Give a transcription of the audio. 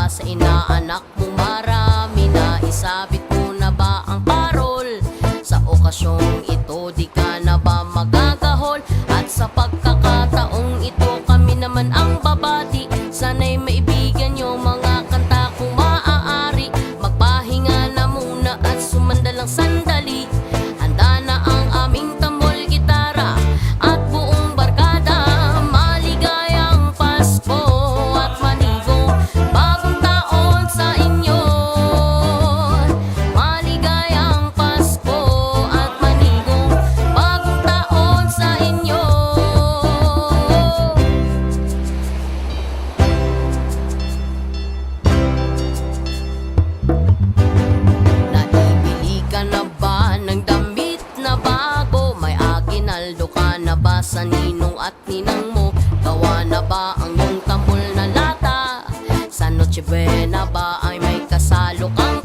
ba sa inaanak mo marami na? Isabit mo na ba ang parol? Sa okasyong ito di ka na ba magagahol? At sa pagkakataong ito kami naman ang babati. Sana'y maibigan yung mga kanta kung maaari. Magpahinga na muna at sumandalang sandali. Handa na ang aming tambol, gitara at buong barkada. Maligayang Pasko at manigong bagong taon sa inyo. Maligayang Pasko at manigong bagong taon sa inyo. Naibili ka na ba ng damit na bago? May aginaldo ka na ba sa ninong at ninang mo? Gawa na ba ang iyong tambol na lata? Sa Noche Buena ba ay may kasalo kang